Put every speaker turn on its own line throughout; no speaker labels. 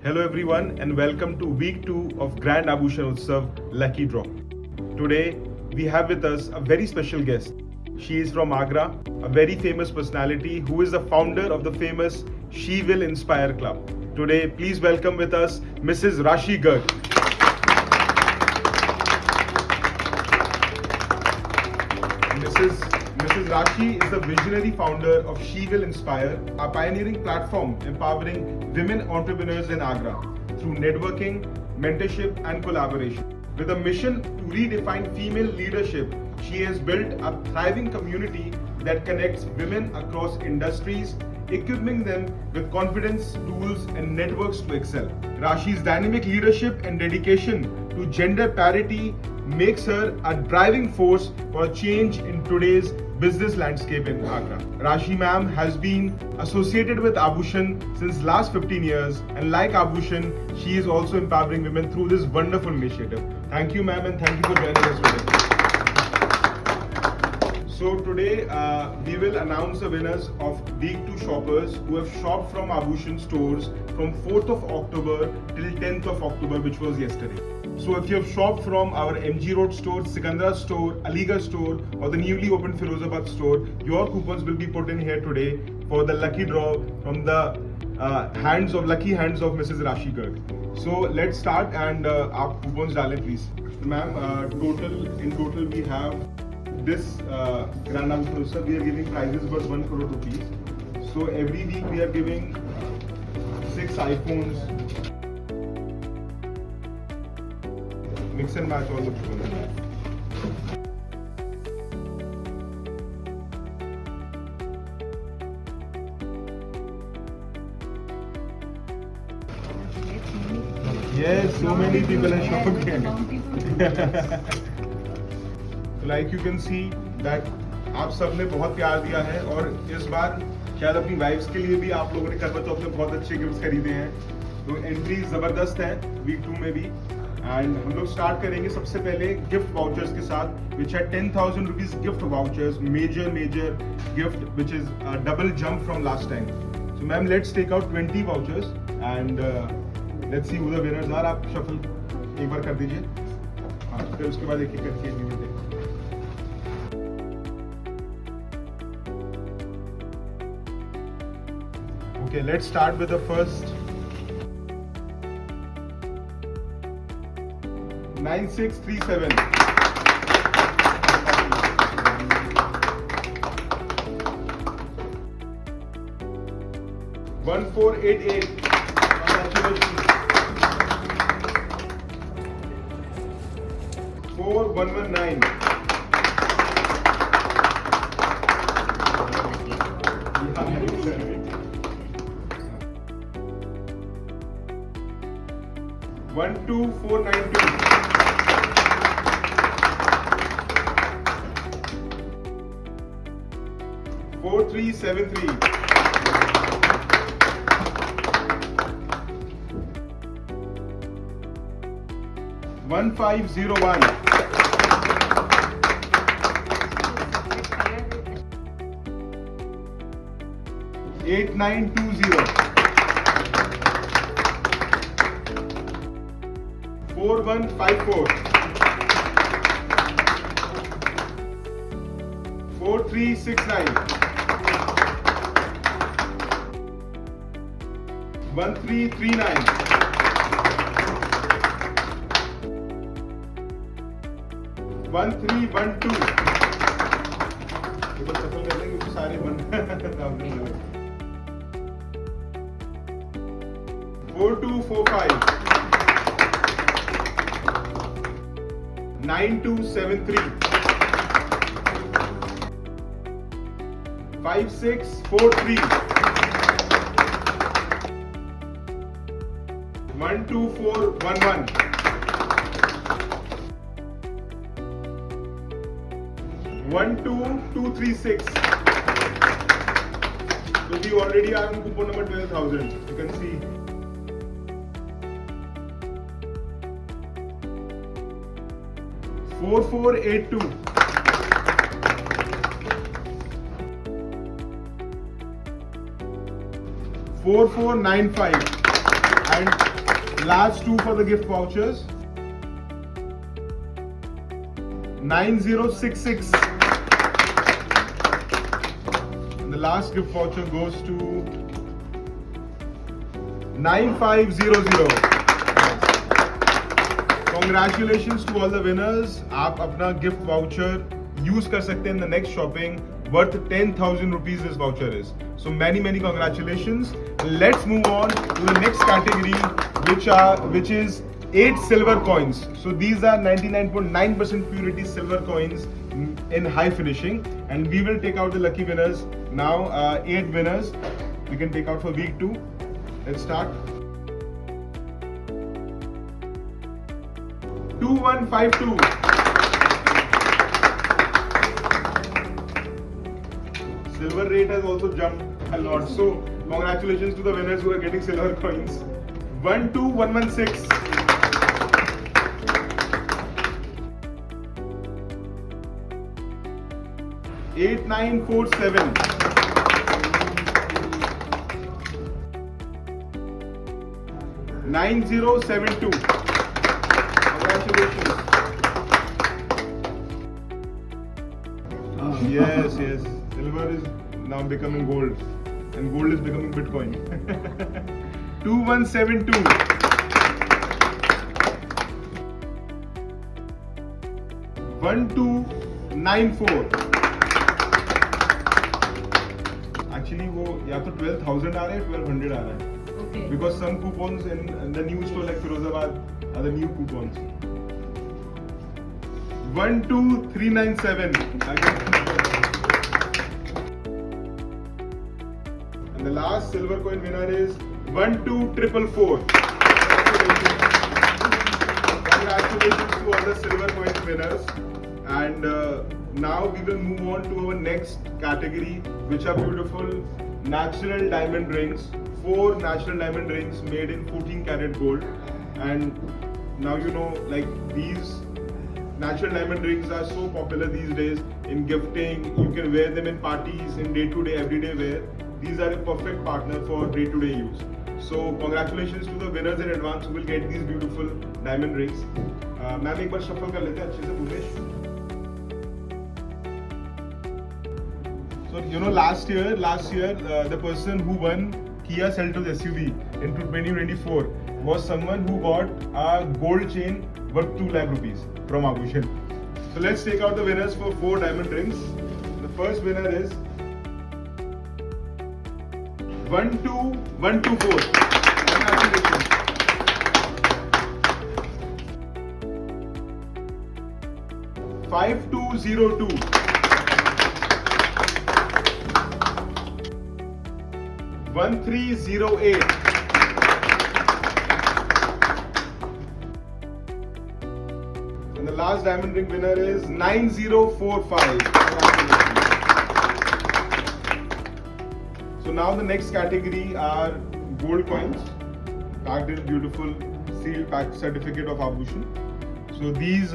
Hello everyone and welcome to week 2 of Grand Abhushan Utsav Lucky Draw. Today we have with us a very special guest. She is from Agra, a very famous personality who is the founder of the famous She Will Inspire Club. Today please welcome with us Mrs. Rashi Garg. Mrs. Rashi is the visionary founder of She Will Inspire, a pioneering platform empowering women entrepreneurs in Agra through networking, mentorship and collaboration. With a mission to redefine female leadership, she has built a thriving community that connects women across industries, equipping them with confidence, tools and networks to excel. Rashi's dynamic leadership and dedication to gender parity makes her a driving force for change in today's business landscape in Agra. Rashi ma'am has been associated with Abhushan since last 15 years, and like Abhushan, she is also empowering women through this wonderful initiative. Thank you ma'am and thank you for joining us today. So today we will announce the winners of week 2 shoppers who have shopped from Abhushan stores from 4th of October till 10th of October, which was yesterday. So if you have shopped from our MG Road store, Sikandra store, Aligarh store or the newly opened Firozabad store, your coupons will be put in here today for the lucky draw from the lucky hands of Mrs. Rashi Garg. So let's start and aap coupons dale please. Ma'am, in total we have this Grand Abhushan Utsav, we are giving prizes worth 1 crore rupees. So every week we are giving 6 iPhones. Mix and match all the coupons. Yes, so many people are shopping. Like you can see that आप सबने बहुत प्यार दिया है और इस बार शायद अपनी वाइफ्स के लिए भी आप लोगों ने करवा चौथ में बहुत अच्छे गिफ्ट्स खरीदे हैं. तो एंट्री जबरदस्त है वीक 2 में भी. एंड हम लोग स्टार्ट करेंगे सबसे पहले गिफ्ट वाउचर्स के साथ, विच है 10,000 rupees gift vouchers, major gift which is double jump from last time. So ma'am let's take out 20 vouchers and let's see who the winners are. आप शफल एक बार कर दीजिए. हाँ, फिर उसके बाद एक एक करके Okay, let's start with the first. 9637. 1488. Congratulations. 4119. One two 492. 4373. 1501. 8920. 4154. 4369. 1339. 1312. ये बस सफल कर लेंगे क्योंकि सारे 4245. 9273. 5643. 12411. 12236. So we already are on coupon number 12,000. You can see. 4482. 4495 and Last two for the gift vouchers. 9066. And the last gift voucher goes to 9500. Congratulations to all the winners. आप अपना gift voucher use कर सकते हैं in the next shopping worth 10,000 rupees this voucher is. So many congratulations. Let's move on to the next category which is 8 silver coins. So these are 99.9% purity silver coins in high finishing, and we will take out the lucky winners now. 8 winners we can take out for week 2. Let's start. 2152. Silver rate has also jumped a lot. So congratulations to the winners who are getting silver coins. 12116. 8947. 9072. Congratulations. Yes. Silver is now becoming gold, and gold is becoming Bitcoin. 2172. 1294. Actually वो या तो 12,000 आ रहा है 1200 आ रहा है. Okay. Because some coupons in the new store like Firozabad are the new coupons. 12397. And the last silver coin winner is 12444. Congratulations to all the silver coin winners. And now we will move on to our next category, which are beautiful natural diamond rings. 4 natural diamond rings made in 14 karat gold. And now you know, like, these natural diamond rings are so popular these days in gifting. You can wear them in parties, in day-to-day, everyday wear. These are a perfect partner for day-to-day use. So congratulations to the winners in advance who will get these beautiful diamond rings. Ma'am एक बार shuffle कर लेते हैं अच्छे से Bhumesh. So you know last year the person who won Kia Seltos SUV in 2024 was someone who got a gold chain worth 2 lakh rupees from Abhushan. So let's take out the winners for 4 diamond rings. The first winner is 12124. Congratulations. 5202. 1308. And the last diamond ring winner is 9045. So now the next category are gold coins packed in beautiful sealed packed certificate of Abhushan. So these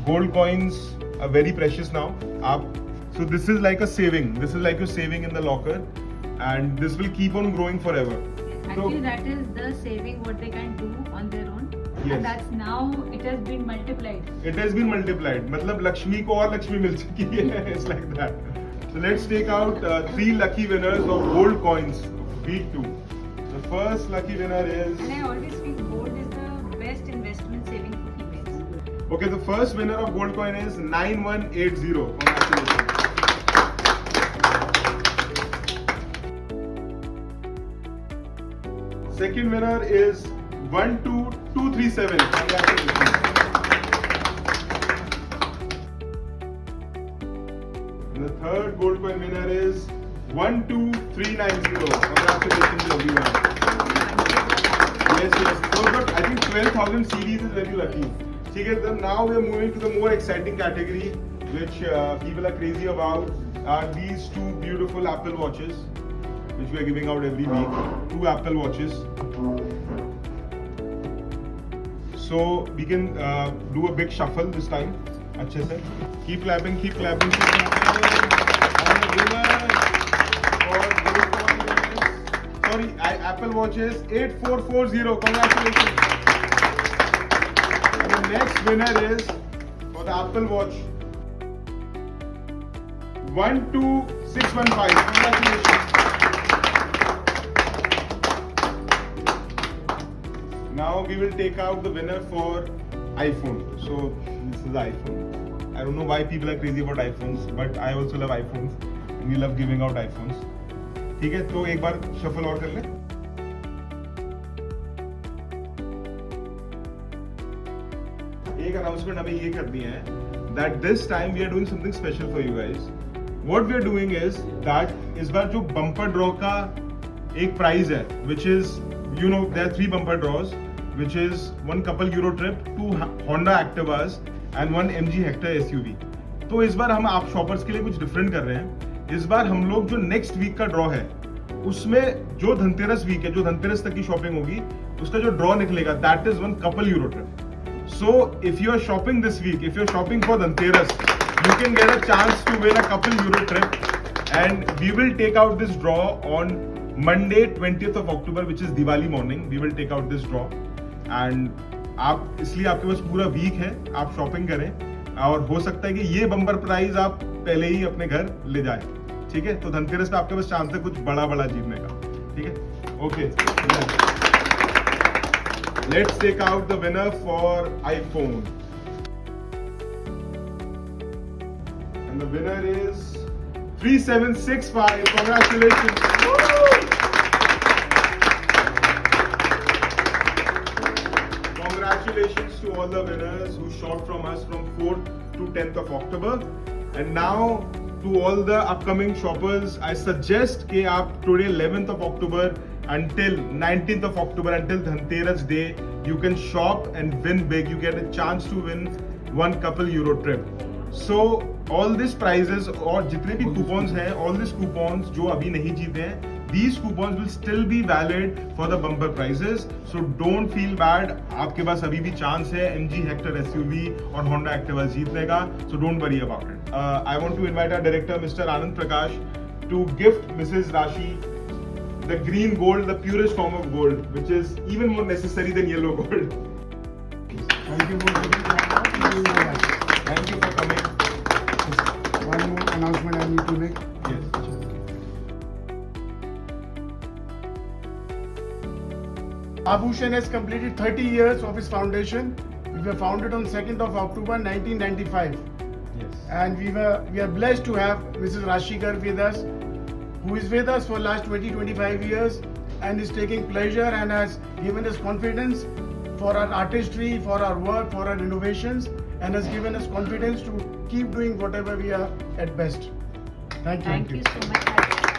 gold coins are very precious now. So this is like a saving. This is like your saving in the locker. And this will keep on growing forever.
Actually, that is the saving what they can do on their own.
Yes.
And that's now it has been multiplied.
It has been multiplied. मतलब लक्ष्मी को और लक्ष्मी मिल चुकी है. It's like that. So let's take out 3 lucky winners of gold coins week 2. The first lucky winner is.
And I always think gold is the best investment saving for females.
Okay, the first winner of gold coin is 9180. Congratulations. Second winner is 12237. Congratulations. And the third gold coin winner is 12390. Congratulations to everyone. Yes. So, but I think 12,000 series is very lucky. Okay, then now we are moving to the more exciting category, which people are crazy about, are these 2 beautiful Apple watches, which we are giving out every week. 2 Apple watches. So we can do a big shuffle this time. अच्छे से. Keep clapping. And the winner for gold coin is sorry, Apple Watches 8440. Congratulations. And the next winner is for the Apple Watch 12615. Congratulations. Now we will take out the winner for iPhone. So this is the iPhone. I don't know why people are crazy about iPhones, but I also love iPhones and we love giving out iPhones. ठीक है, तो एक बार shuffle और कर ले. एक announcement हमें ये करनी है that this time we are doing something special for you guys. What we are doing is that इस बार जो bumper draw का एक prize है, which is, you know, there are 3 bumper draws, which is 1 couple Euro trip, 2 Honda Activas and 1 MG Hector SUV. तो इस बार हम आप shoppers के लिए कुछ डिफरेंट कर रहे हैं. इस बार हम लोग जो नेक्स्ट वीक का ड्रॉ है उसमें जो धनतेरस वीक है, जो धनतेरस तक की शॉपिंग होगी, उसका जो ड्रॉ निकलेगा that is 1 couple Euro trip. So if you are shopping this week, if you are shopping for Dhanteras, you can get a chance to win a couple Euro trip, and we will take out this draw on Monday 20th of October, which is Diwali morning. We will take out this draw. And आप इसलिए आपके पास पूरा week है, आप shopping करें और हो सकता है कि ये बम्पर प्राइज आप पहले ही अपने घर ले जाए. ठीक है, तो धनतेरस पे आपके पास चांस है कुछ बड़ा बड़ा जीतने का. ठीक है, okay. Let's take out the winner for iPhone and the winner is 3765. Congratulations. Congratulations to all the winners who shopped from us from 4th to 10th of October. And now to all the upcoming shoppers, I suggest कि आप today 11th of October until 19th of October, until Dhanteras Day, you can shop and win big. You get a chance to win 1 couple Euro trip. So all these prizes और जितने भी coupons हैं, all these coupons जो अभी नहीं जीते हैं, these coupons will still be valid for the bumper prizes. So don't feel bad. आपके पास अभी भी चांस है MG Hector SUV और Honda Activa जीतने का. So don't worry about it. I want to invite our director, Mr. Anand Prakash, to gift Mrs. Rashi the green gold, the purest form of gold, which is even more necessary than yellow gold.
Thank you for
Thank you for coming.
one more announcement I need to make.
Yes.
Abhushan has completed 30 years of its foundation. We were founded on 2nd of October 1995.
Yes.
And we are blessed to have Mrs. Rashikar with us, who is with us for last 20-25 years and is taking pleasure and has given us confidence for our artistry, for our work, for our innovations, and has given us confidence to keep doing whatever we are at best. Thank you.
Thank you so much.